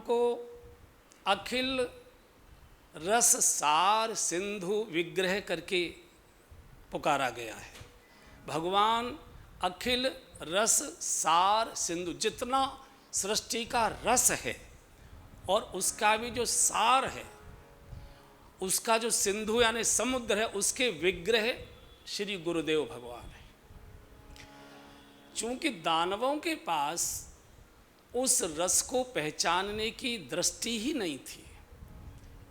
को अखिल रस सार सिंधु विग्रह करके पुकारा गया है। भगवान अखिल रस सार सिंधु, जितना सृष्टि का रस है और उसका भी जो सार है, उसका जो सिंधु यानी समुद्र है, उसके विग्रह श्री गुरुदेव भगवान है। चूंकि दानवों के पास उस रस को पहचानने की दृष्टि ही नहीं थी,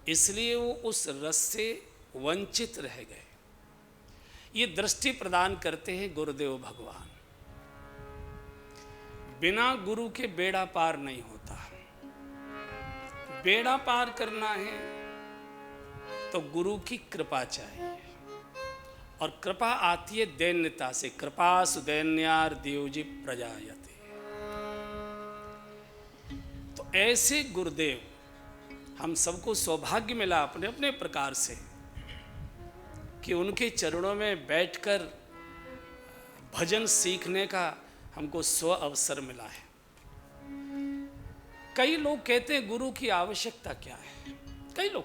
इसलिए वो उस रस से वंचित रह गए। ये दृष्टि प्रदान करते हैं गुरुदेव भगवान। बिना गुरु के बेड़ा पार नहीं होता। बेड़ा पार करना है तो गुरु की कृपा चाहिए, और कृपा आती है दैन्यता से। कृपा सुदैन्यार देवजी प्रजायते। तो ऐसे गुरुदेव हम सबको सौभाग्य मिला अपने अपने प्रकार से कि उनके चरणों में बैठकर भजन सीखने का हमको अवसर मिला है। कई लोग कहते हैं गुरु की आवश्यकता क्या है। कई लोग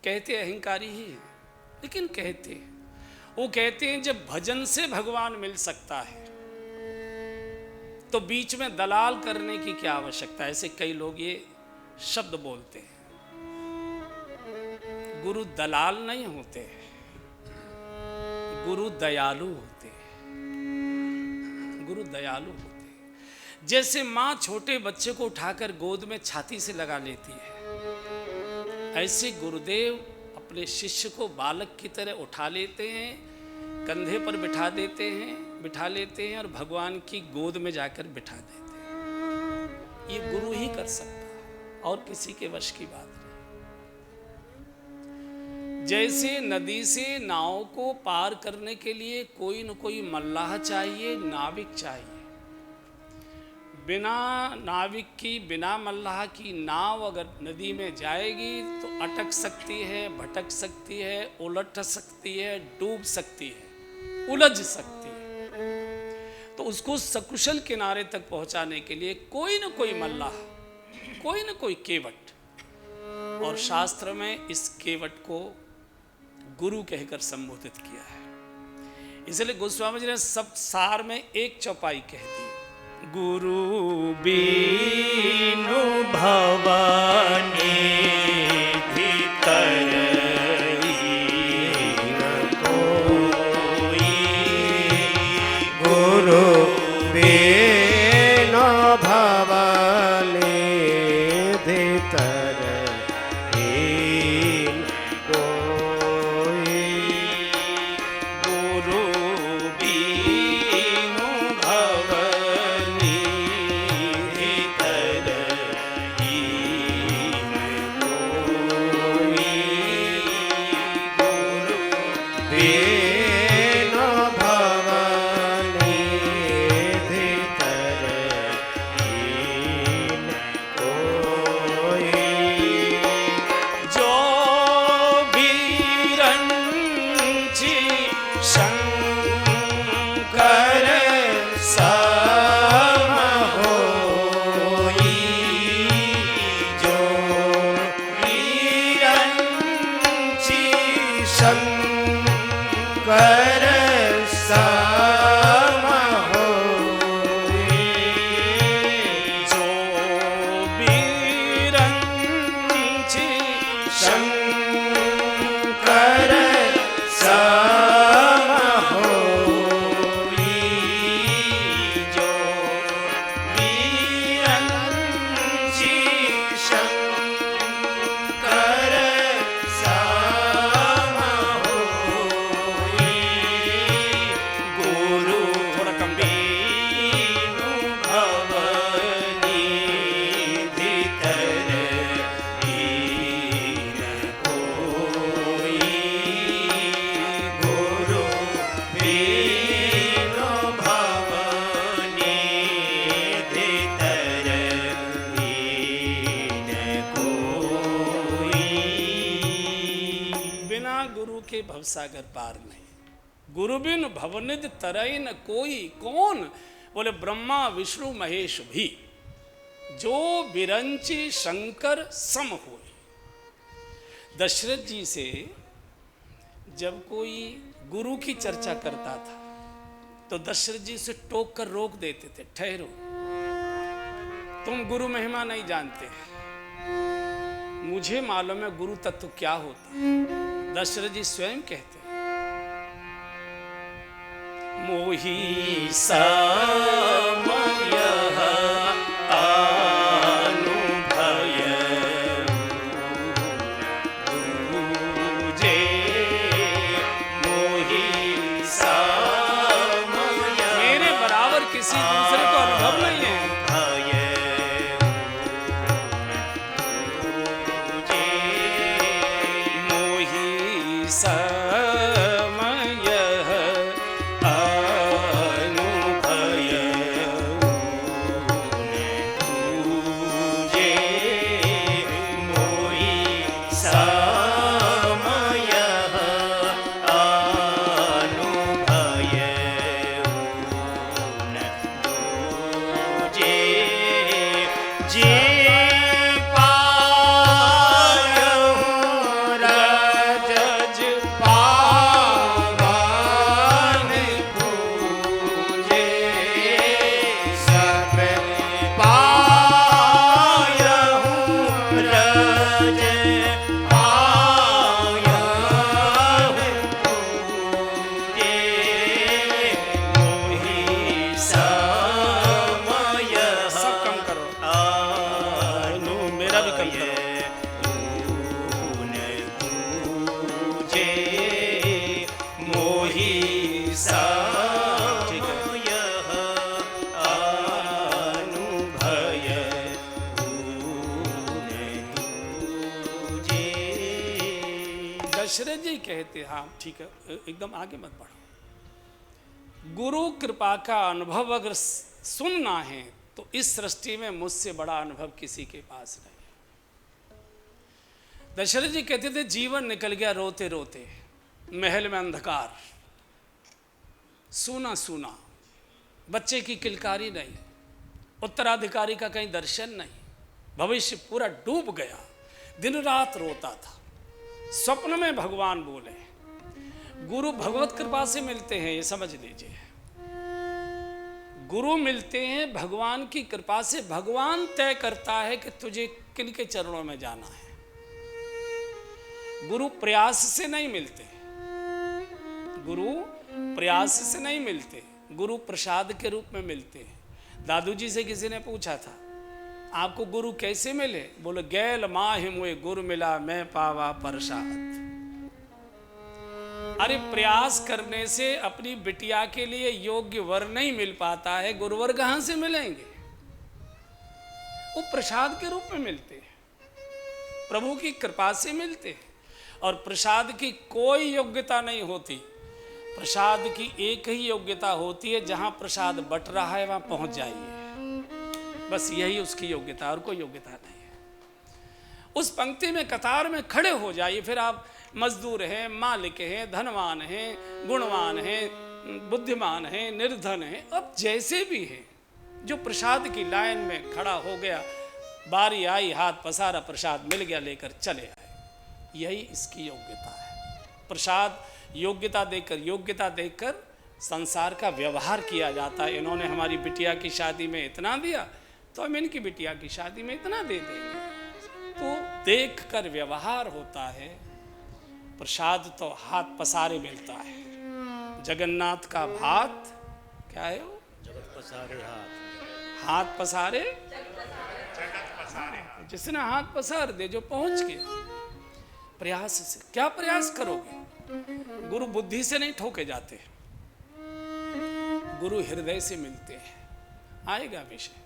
कहते अहंकारी ही है, लेकिन वो कहते हैं जब भजन से भगवान मिल सकता है तो बीच में दलाल करने की क्या आवश्यकता है। ऐसे कई लोग ये शब्द बोलते हैं। गुरु दलाल नहीं होते, गुरु दयालु होते हैं। गुरु दयालु होते हैं। जैसे माँ छोटे बच्चे को उठाकर गोद में छाती से लगा लेती है, ऐसे गुरुदेव अपने शिष्य को बालक की तरह उठा लेते हैं, कंधे पर बिठा लेते हैं और भगवान की गोद में जाकर बिठा देते हैं। ये गुरु ही कर सकता है, और किसी के वश की बात नहीं। जैसे नदी से नाव को पार करने के लिए कोई न कोई मल्लाह चाहिए, नाविक चाहिए। बिना नाविक की, बिना मल्लाह की नाव अगर नदी में जाएगी तो अटक सकती है, भटक सकती है, उलट सकती है, डूब सकती है, उलझ सकती है। तो उसको सकुशल किनारे तक पहुंचाने के लिए कोई न कोई मल्लाह, कोई न कोई केवट, और शास्त्र में इस केवट को गुरु कहकर संबोधित किया है। इसलिए गोस्वामी जी ने सब सार में एक चौपाई कह दी, गुरु बीनु भवानी भीतर कोई, गुरु बीनु भवानी भीतर भवसागर पार नहीं। गुरु बिन भवनिध तरई न कोई, कौन? बोले ब्रह्मा विष्णु महेश भी। जो बिरंची शंकर सम होए। दशरथ जी से जब कोई गुरु की चर्चा करता था तो दशरथ जी से टोक कर रोक देते थे, ठहरो, तुम गुरु महिमा नहीं जानते, मुझे मालूम है गुरु तत्व क्या होता। दशरथ जी स्वयं कहते, मोही समय अनुभय दूजे, मोही समय, मेरे बराबर किसी दूसरे को अनुभव नहीं है। दशरथ जी कहते, हाँ ठीक है, एकदम आगे मत बढ़ो। गुरु कृपा का अनुभव अगर सुनना है तो इस सृष्टि में मुझसे बड़ा अनुभव किसी के पास नहीं। दशरथ जी कहते थे, जीवन निकल गया रोते रोते, महल में अंधकार, सूना सूना, बच्चे की किलकारी नहीं, उत्तराधिकारी का कहीं दर्शन नहीं, भविष्य पूरा डूब गया, दिन रात रोता था। स्वप्न में भगवान बोले, गुरु भगवत कृपा से मिलते हैं, ये समझ लीजिए। गुरु मिलते हैं भगवान की कृपा से। भगवान तय करता है कि तुझे किनके चरणों में जाना है। गुरु प्रयास से नहीं मिलते, गुरु प्रयास से नहीं मिलते, गुरु प्रसाद के रूप में मिलते हैं। दादू जी से किसी ने पूछा था, आपको गुरु कैसे मिले? बोले, गैल माहि मुए गुरु मिला, मैं पावा प्रसाद। अरे प्रयास करने से अपनी बिटिया के लिए योग्य वर नहीं मिल पाता है, गुरुवर कहां से मिलेंगे? वो प्रसाद के रूप में मिलते हैं, प्रभु की कृपा से मिलते हैं। और प्रसाद की कोई योग्यता नहीं होती, प्रसाद की एक ही योग्यता होती है, जहां प्रसाद बट रहा है वहां पहुंच जाइए, बस यही उसकी योग्यता, और कोई योग्यता नहीं है। उस पंक्ति में कतार में खड़े हो जाइए, फिर आप मजदूर हैं, मालिक हैं, धनवान हैं, गुणवान हैं, बुद्धिमान हैं, निर्धन हैं, अब जैसे भी हैं, जो प्रसाद की लाइन में खड़ा हो गया, बारी आई, हाथ पसारा, प्रसाद मिल गया, लेकर चले आए, यही इसकी योग्यता है। प्रसाद योग्यता देकर संसार का व्यवहार किया जाता है। इन्होंने हमारी बिटिया की शादी में इतना दिया, तो हम इनकी बिटिया की शादी में इतना दे देंगे, तो देख कर व्यवहार होता है। प्रसाद तो हाथ पसारे मिलता है। जगन्नाथ का भात क्या है वो? जगत पसारे हाथ, हाथ पसारे जिसने हाथ पसार दे, जो पहुंच गया प्रयास से। क्या प्रयास करोगे? गुरु बुद्धि से नहीं ठोके जाते, गुरु हृदय से मिलते हैं। आएगा विषय।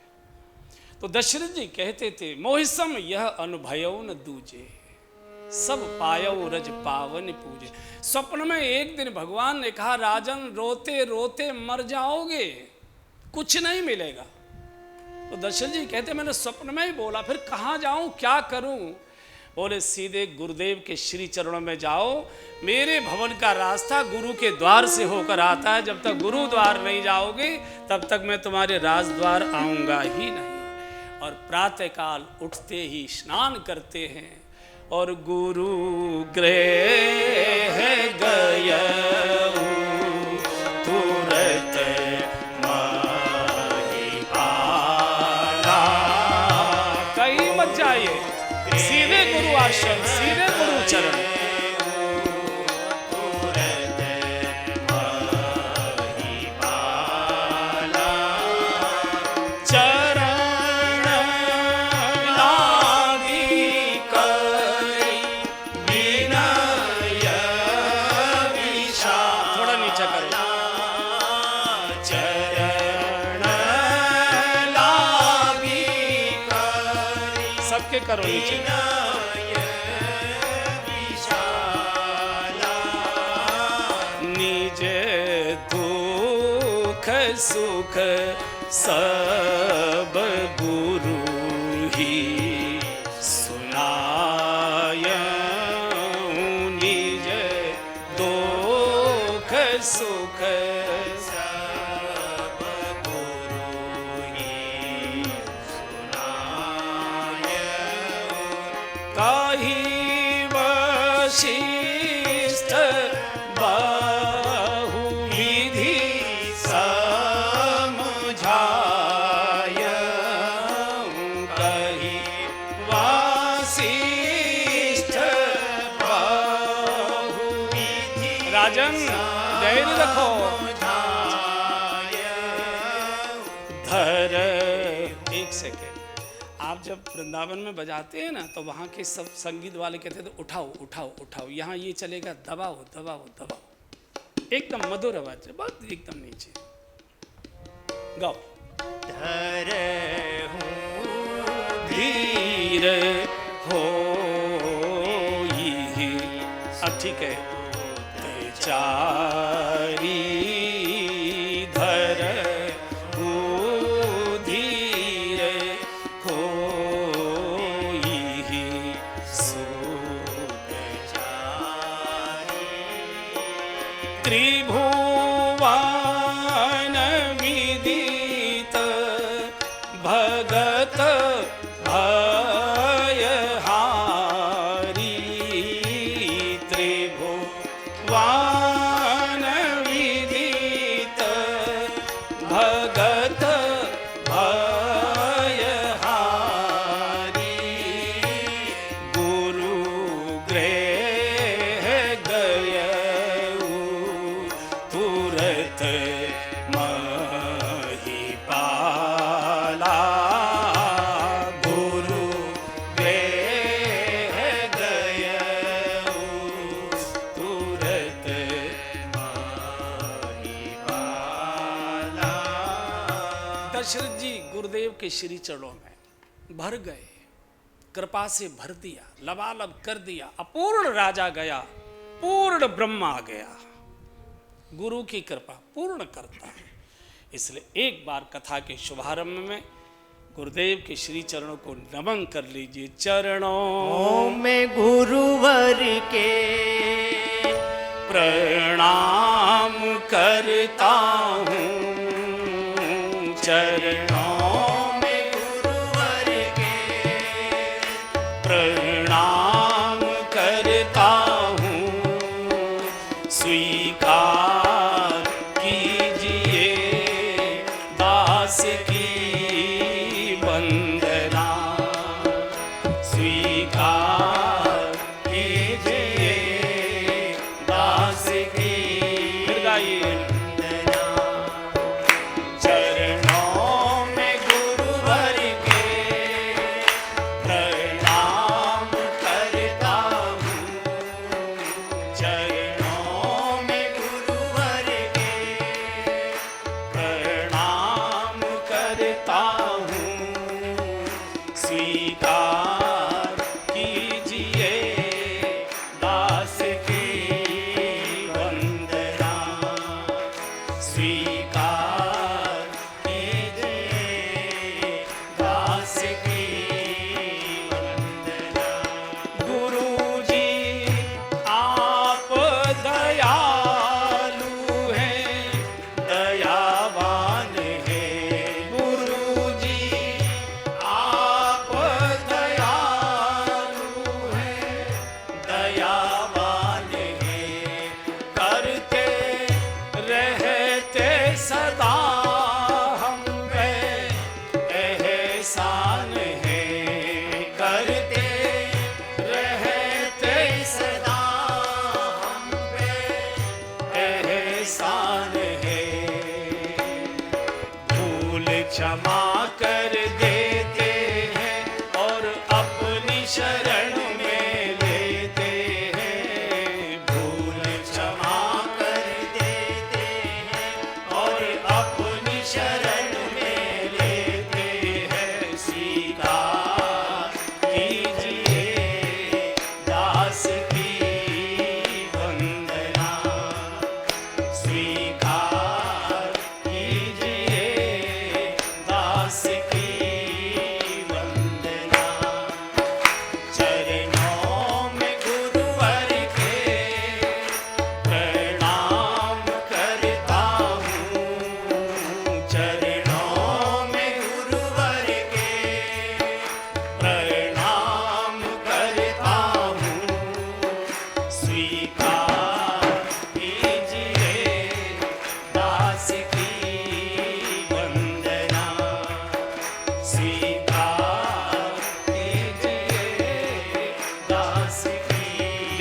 तो दशरथ जी कहते थे, मोहिसम यह अनुभयो न दूजे, सब पायो रज पावन पूजे। स्वप्न में एक दिन भगवान ने कहा, राजन रोते रोते मर जाओगे, कुछ नहीं मिलेगा। तो दशरथ जी कहते, मैंने स्वप्न में ही बोला, फिर कहाँ जाऊं, क्या करूं? बोले, सीधे गुरुदेव के श्री चरणों में जाओ। मेरे भवन का रास्ता गुरु के द्वार से होकर आता है, जब तक गुरु द्वार नहीं जाओगे तब तक मैं तुम्हारे राजद्वार आऊंगा ही नहीं। और प्रातःकाल उठते ही स्नान करते हैं और गुरु गृह गयऊ तुरत महिपाला। कहीं मत जाइए, सीधे गुरु आश्रम, सीधे गुरु चरण। सबके करो नीचे। निज दुख सुख सब गुरु ही सुनाय। निज दुख सुख वशिष्ठ बहुविधि समझाय। कही वशिष्ठ बहुविधि। राजन धैर्य रखो। धर एक सेकेंड। आप जब वृंदावन में बजाते हैं ना तो वहाँ के सब संगीत वाले कहते थे उठाओ उठाओ उठाओ। यहाँ ये चलेगा दबाओ दबाओ दबाओ, एकदम मधुर आवाज, बहुत एकदम नीचे गाओ। धर धीर हो ठीक है। चारी धर त्रिभुवन विदित भगत भयहारी। त्रिभुवन विदित भगत भयहारी। गुरु गृह गयऊ तुरत महिपाला। गुरु गृह गयऊ तुरत महिपाला। दशरथ जी गुरुदेव के श्री चरणों में भर गए, कृपा से भर दिया, लबालब कर दिया। अपूर्ण राजा गया, पूर्ण ब्रह्मा आ गया। गुरु की कृपा पूर्ण करता है। इसलिए एक बार कथा के शुभारंभ में गुरुदेव के श्री चरणों को नमन कर लीजिए। चरणों में गुरुवर के प्रणाम करता हूँ। चरणों में गुरुवर के प्रणाम करता हूँ। स्वीकार कीजिए दास की वंदना। स्वीकार कीजिए दास की। फिर गाइए।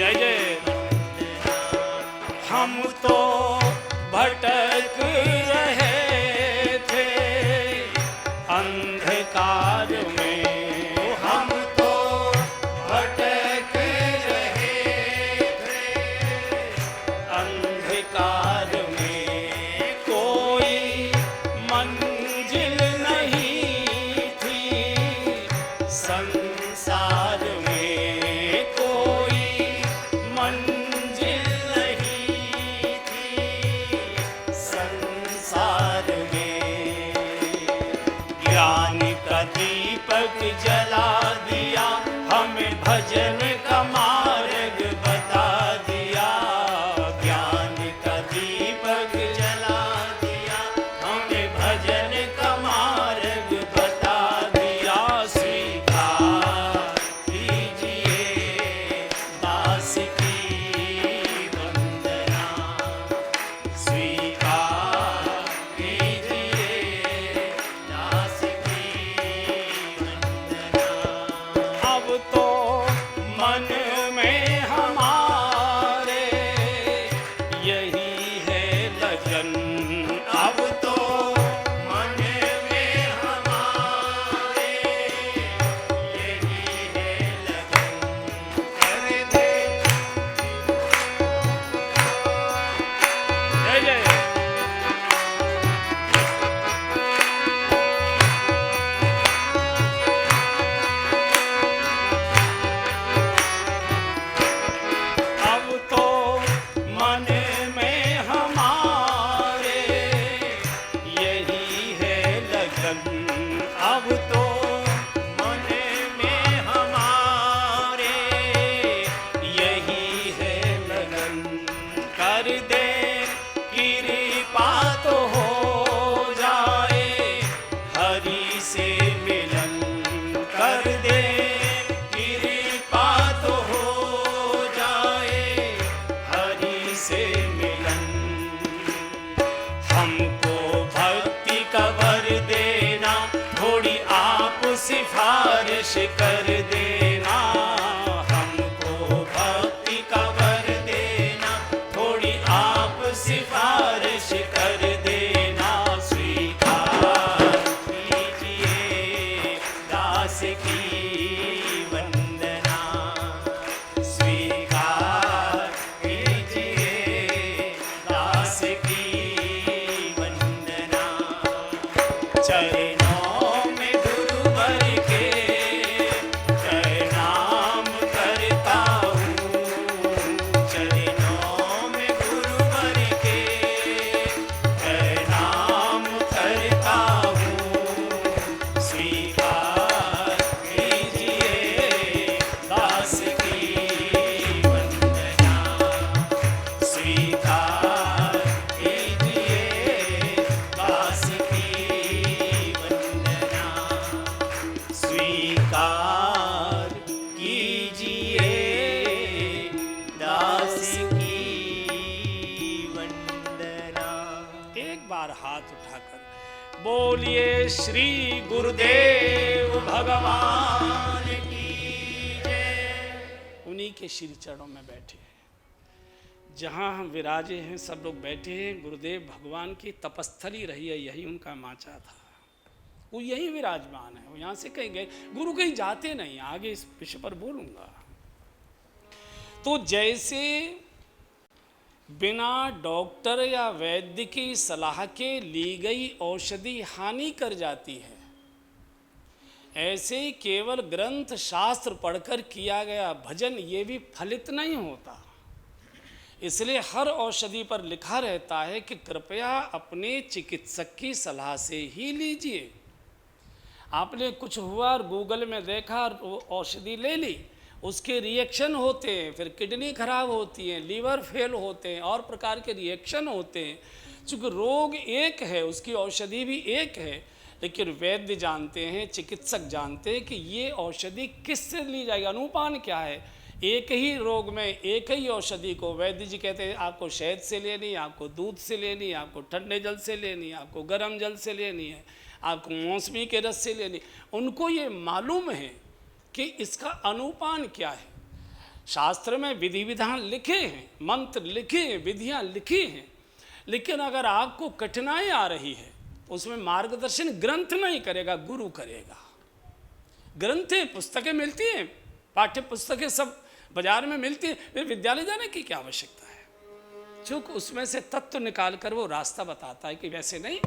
जय जय। हम तो भटक रहे थे अंधकार में, हम तो भटक रहे थे अंधकार में कोई मंजिल नहीं थी, संसार में कोई मंजिल नहीं थी, संसार में। ज्ञान का दीपक जला दिया, हमें भजन का मार्ग बता दिया। ज्ञान का दीपक जला दिया, हमें भजन का मार्ग बता दिया। स्वीकार कीजिए दास की वंदना, स्वीकार कीजिए दास की वंदना। अब तो मन में हमारे यही है लगन, अब तो मन में हमारे यही है लगन। कर दे जय जय। अब तो मन में हमारे यही है लगन, अब तो मन में हमारे यही है लगन। कर दे कृपा तो हो जाए हरि से मिलन, कर दे कृपा तो हो जाए हरि से मिलन। हमको भक्ति का वर देना, थोड़ी आप सिफारिश कर देना। हमको भक्ति का वर देना, थोड़ी आप सिफारिश कर देना। स्वीकार कीजिए दास की वंदना, स्वीकार कीजिए दास की वंदना। चरणों में गुरुवर के प्रणाम करता हूँ, चरणों में गुरुवर के प्रणाम करता हूँ। स्वीकार कीजिए दास की वंदना, स्वीकार कीजिए दास की वंदना, स्वीकार कीजिए दास की वंदना। एक बार हाथ उठाकर बोलिए श्री गुरुदेव भगवान की जय। उन्हीं के श्री चरणों में बैठे हैं। जहाँ हम विराजे हैं, सब लोग बैठे हैं। गुरुदेव भगवान की तपस्थली रही है, यही उनका माचा था। वो यही विराजमान है, वो यहाँ से कहीं गए, गुरु कहीं जाते नहीं। आगे इस विषय पर बोलूँगा। तो जैसे बिना डॉक्टर या वैद्य की सलाह के ली गई औषधि हानि कर जाती है, ऐसे ही केवल ग्रंथ शास्त्र पढ़कर किया गया भजन ये भी फलित नहीं होता। इसलिए हर औषधि पर लिखा रहता है कि कृपया अपने चिकित्सक की सलाह से ही लीजिए। आपने कुछ हुआ और गूगल में देखा और वो औषधि ले ली, उसके रिएक्शन होते हैं, फिर किडनी खराब होती है, लीवर फेल होते हैं, और प्रकार के रिएक्शन होते हैं। चूँकि रोग एक है, उसकी औषधि भी एक है, लेकिन वैद्य जानते हैं, चिकित्सक जानते हैं कि ये औषधि किससे ली जाएगी, अनुपान क्या है। एक ही रोग में एक ही औषधि को वैद्य जी कहते हैं आपको शहद से लेनी, आपको दूध से लेनी, आपको ठंडे जल से लेनी, आपको गर्म जल से लेनी है, आपको मौसमी के रस से लेनी। उनको ये मालूम है कि इसका अनुपान क्या है। शास्त्र में विधि विधान लिखे हैं, मंत्र लिखे हैं, विधियां लिखी हैं, लेकिन अगर आपको कठिनाई आ रही है उसमें मार्गदर्शन ग्रंथ नहीं करेगा, गुरु करेगा। ग्रंथें पुस्तकें मिलती हैं, पाठ्य पुस्तकें सब बाजार में मिलती है, फिर विद्यालय जाने की क्या आवश्यकता है? चूंकि उसमें से तत्व निकाल कर वो रास्ता बताता है कि वैसे नहीं,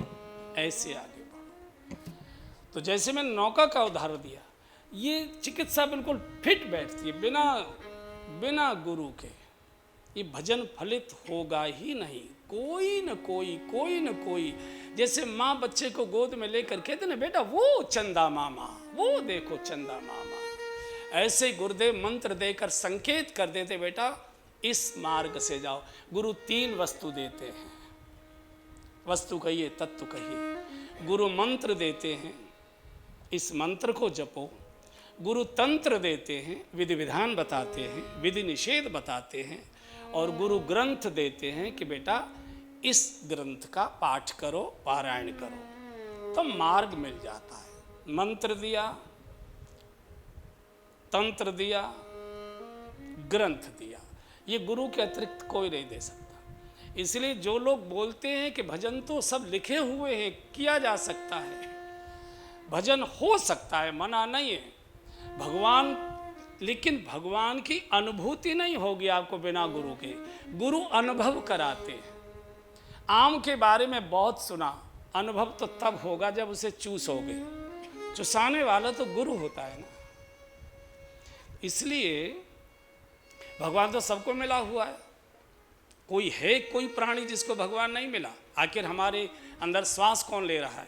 ऐसे आगे बढ़ो। तो जैसे मैंने नौका का उदाहरण दिया, ये चिकित्सा बिल्कुल फिट बैठती है, बिना गुरु के ये भजन फलित होगा ही नहीं। कोई न कोई जैसे माँ बच्चे को गोद में लेकर कहते ना, बेटा वो चंदा मामा, वो देखो चंदा मामा, ऐसे गुरुदेव मंत्र देकर संकेत कर देते, बेटा इस मार्ग से जाओ। गुरु 3 वस्तु देते हैं, वस्तु कहिए तत्व कहिए। गुरु मंत्र देते हैं, इस मंत्र को जपो। गुरु तंत्र देते हैं, विधि विधान बताते हैं, विधि निषेध बताते हैं। और गुरु ग्रंथ देते हैं कि बेटा इस ग्रंथ का पाठ करो, पारायण करो, तो मार्ग मिल जाता है। मंत्र दिया, तंत्र दिया, ग्रंथ दिया, ये गुरु के अतिरिक्त कोई नहीं दे सकता। इसलिए जो लोग बोलते हैं कि भजन तो सब लिखे हुए हैं, किया जा सकता है, भजन हो सकता है, मना नहीं है, भगवान, लेकिन भगवान की अनुभूति नहीं होगी आपको बिना गुरु के। गुरु अनुभव कराते हैं। आम के बारे में बहुत सुना, अनुभव तो तब होगा जब उसे चूसोगे। चुसाने वाला तो गुरु होता है ना। इसलिए भगवान तो सबको मिला हुआ है। कोई है कोई प्राणी जिसको भगवान नहीं मिला? आखिर हमारे अंदर श्वास कौन ले रहा है?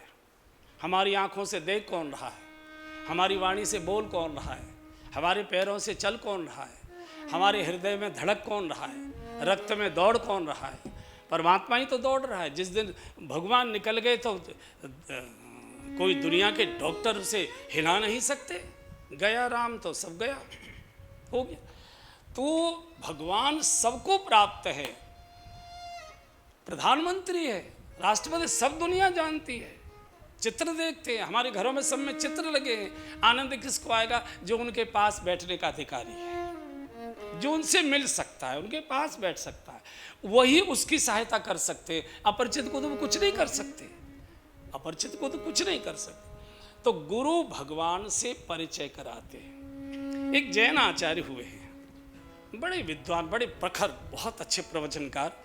हमारी आंखों से देख कौन रहा है? हमारी वाणी से बोल कौन रहा है? हमारे पैरों से चल कौन रहा है? हमारे हृदय में धड़क कौन रहा है? रक्त में दौड़ कौन रहा है? परमात्मा ही तो दौड़ रहा है। जिस दिन भगवान निकल गए तो कोई दुनिया के डॉक्टर से हिला नहीं सकते। गया राम तो सब गया, हो गया। तो भगवान सबको प्राप्त है, प्रधानमंत्री है, राष्ट्रपति, सब दुनिया जानती है। चित्र देखते हैं, हमारे घरों में सब में चित्र लगे हैं। आनंद किसको आएगा? जो उनके पास बैठने का अधिकारी है, जो उनसे मिल सकता है, उनके पास बैठ सकता है, वही उसकी सहायता कर सकते हैं। अपरिचित को तो वो कुछ नहीं कर सकते, अपरिचित को तो कुछ नहीं कर सकते। तो गुरु भगवान से परिचय कराते हैं। एक जैन आचार्य हुए हैं, बड़े विद्वान, बड़े प्रखर, बहुत अच्छे प्रवचनकार,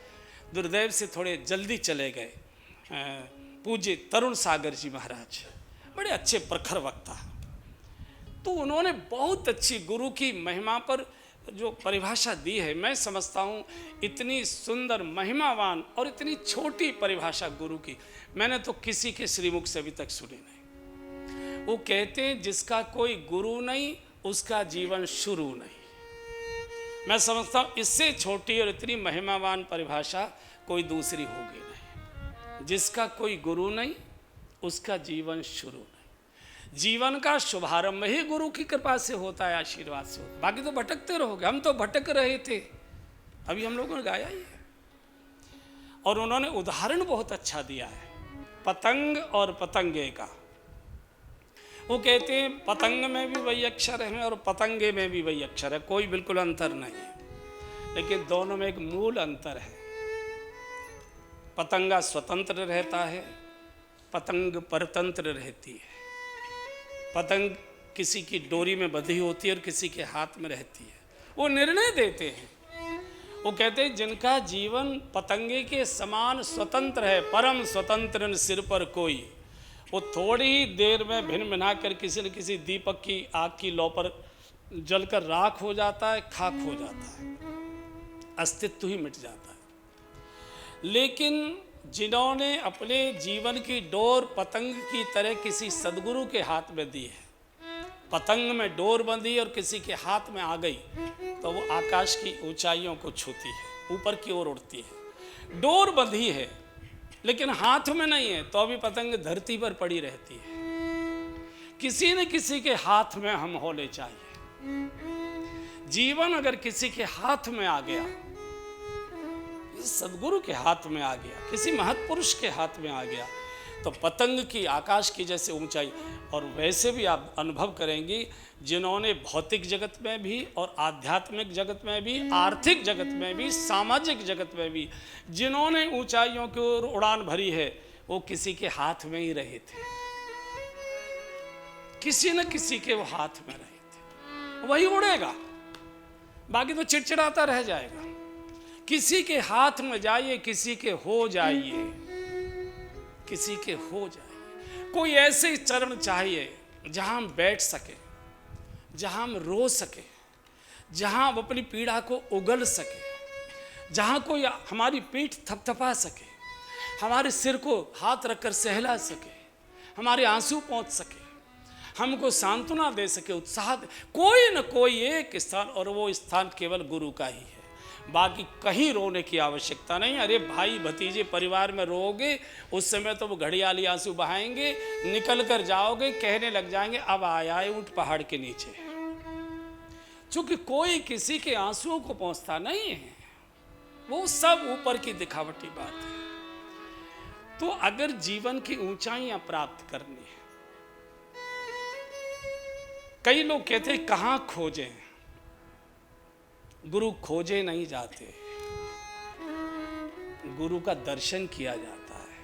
दुर्दैव से थोड़े जल्दी चले गए। पूज्य तरुण सागर जी महाराज, बड़े अच्छे प्रखर वक्ता। तो उन्होंने बहुत अच्छी गुरु की महिमा पर जो परिभाषा दी है, मैं समझता हूँ इतनी सुंदर, महिमावान और इतनी छोटी परिभाषा गुरु की मैंने तो किसी के श्रीमुख से अभी तक सुनी नहीं। वो कहते हैं जिसका कोई गुरु नहीं उसका जीवन शुरू नहीं। मैं समझता हूँ इससे छोटी और इतनी महिमावान परिभाषा कोई दूसरी होगी नहीं। जिसका कोई गुरु नहीं उसका जीवन शुरू नहीं। जीवन का शुभारंभ ही गुरु की कृपा से होता है, आशीर्वाद से होता है। बाकी तो भटकते रहोगे। हम तो भटक रहे थे, अभी हम लोगों ने गाया ही है। और उन्होंने उदाहरण बहुत अच्छा दिया है पतंग और पतंगे का। वो कहते हैं पतंग में भी वही अक्षर है और पतंगे में भी वही अक्षर है, कोई बिल्कुल अंतर नहीं है, लेकिन दोनों में एक मूल अंतर है। पतंगा स्वतंत्र रहता है, पतंग परतंत्र रहती है। पतंग किसी की डोरी में बंधी होती है और किसी के हाथ में रहती है। वो निर्णय देते हैं। वो कहते हैं जिनका जीवन पतंगे के समान स्वतंत्र है, परम स्वतंत्र सिर पर कोई, वो थोड़ी ही देर में भिन भिना कर किसी न किसी दीपक की आग की लौ पर जलकर राख हो जाता है, खाक हो जाता है, अस्तित्व ही मिट जाता है। लेकिन जिन्होंने अपने जीवन की डोर पतंग की तरह किसी सदगुरु के हाथ में दी है, पतंग में डोर बंधी और किसी के हाथ में आ गई तो वो आकाश की ऊंचाइयों को छूती है, ऊपर की ओर उड़ती है। डोर बंधी है लेकिन हाथ में नहीं है तो अभी पतंग धरती पर पड़ी रहती है। किसी न किसी के हाथ में हम होने चाहिए। जीवन अगर किसी के हाथ में आ गया, सदगुरु के हाथ में आ गया, किसी महत्पुरुष के हाथ में आ गया, तो पतंग की आकाश की जैसे ऊंचाई। और वैसे भी आप अनुभव करेंगे जिन्होंने भौतिक जगत में भी और आध्यात्मिक जगत में भी, आर्थिक जगत में भी, सामाजिक जगत में भी जिन्होंने ऊंचाइयों की ओर उड़ान भरी है, वो किसी के हाथ में ही रहे थे, किसी न किसी के वो हाथ में रहे थे। वही उड़ेगा, बाकी तो चिड़चिड़ाता रह जाएगा। किसी के हाथ में जाइए, किसी के हो जाइए, किसी के हो जाइए। कोई ऐसे चरण चाहिए जहां हम बैठ सके, जहां हम रो सके, जहां हम अपनी पीड़ा को उगल सके, जहां कोई हमारी पीठ थपथपा सके, हमारे सिर को हाथ रखकर सहला सके, हमारे आंसू पहुंच सके, हमको सांत्वना दे सके, उत्साह दे। कोई न कोई एक स्थान, और वो स्थान केवल गुरु का ही है। बाकी कहीं रोने की आवश्यकता नहीं। अरे भाई भतीजे परिवार में रोओगे, उस समय तो वो घड़ियाली आंसू बहाएंगे, निकल कर जाओगे, कहने लग जाएंगे अब आया ऊंट पहाड़ के नीचे। क्योंकि कोई किसी के आंसुओं को पहुंचता नहीं है, वो सब ऊपर की दिखावटी बात है। तो अगर जीवन की ऊंचाइयां प्राप्त करनी है, कई लोग कहते हैं कहां खोजें, गुरु खोजे नहीं जाते, गुरु का दर्शन किया जाता है,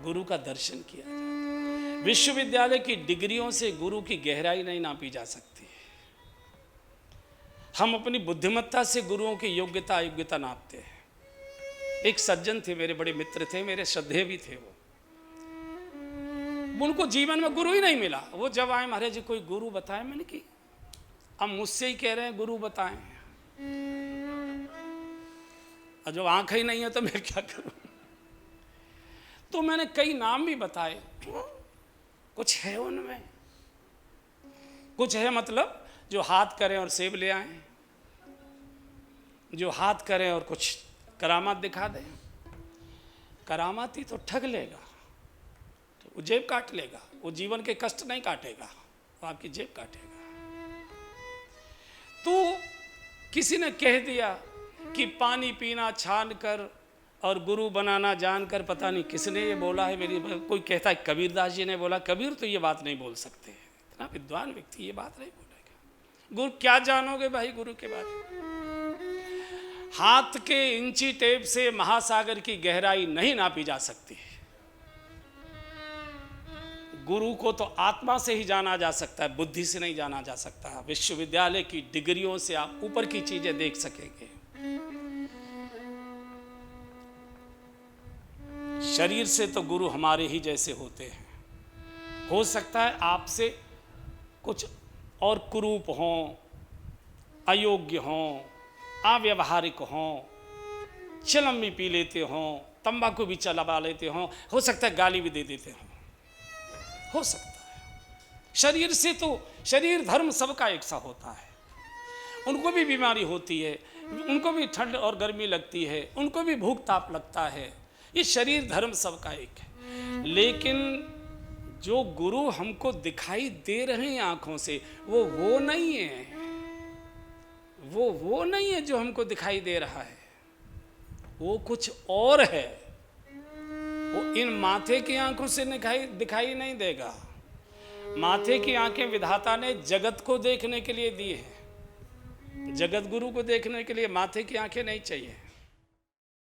गुरु का दर्शन किया जाता है। विश्वविद्यालय की डिग्रियों से गुरु की गहराई नहीं नापी जा सकती। हम अपनी बुद्धिमत्ता से गुरुओं की योग्यता अयोग्यता नापते हैं। एक सज्जन थे, मेरे बड़े मित्र थे, मेरे श्रद्धेय भी थे। वो उनको जीवन में गुरु ही नहीं मिला। वो जब आए, महाराज जी कोई गुरु बताए। मैंने कि अब मुझसे ही कह रहे हैं गुरु बताएं, और जब आंख ही नहीं है तो मैं क्या करूं। तो मैंने कई नाम भी बताए, कुछ है उनमें, कुछ है मतलब जो हाथ करें और सेब ले आए, जो हाथ करें और कुछ करामात दिखा दें। करामाती तो ठग लेगा, तो वो जेब काट लेगा, वो जीवन के कष्ट नहीं काटेगा, वो आपकी जेब काटेगा। तो किसी ने कह दिया कि पानी पीना छान कर और गुरु बनाना जानकर, पता नहीं किसने ये बोला है। मेरी कोई कहता है कबीरदास जी ने बोला। कबीर तो ये बात नहीं बोल सकते, इतना विद्वान व्यक्ति ये बात नहीं बोलेगा। गुरु क्या जानोगे भाई गुरु के बारे में। हाथ के इंची टेप से महासागर की गहराई नहीं नापी जा सकती। गुरु को तो आत्मा से ही जाना जा सकता है, बुद्धि से नहीं जाना जा सकता। विश्वविद्यालय की डिग्रियों से आप ऊपर की चीजें देख सकेंगे। शरीर से तो गुरु हमारे ही जैसे होते हैं। हो सकता है आपसे कुछ और कुरूप हों, अयोग्य हों, अव्यवहारिक हों, चिलम भी पी लेते हों, तंबाकू भी चलवा लेते हों, हो सकता है गाली भी दे देते हों, हो सकता है। शरीर से तो शरीर धर्म सबका एक सा होता है। उनको भी बीमारी होती है, उनको भी ठंड और गर्मी लगती है, उनको भी भूख ताप लगता है। ये शरीर धर्म सबका एक है। लेकिन जो गुरु हमको दिखाई दे रहे हैं आंखों से, वो नहीं है, वो नहीं है जो हमको दिखाई दे रहा है। वो कुछ और है। वो इन माथे की आंखों से दिखाई नहीं देगा। माथे की आंखें विधाता ने जगत को देखने के लिए दी है। जगत गुरु को देखने के लिए माथे की आंखें नहीं चाहिए।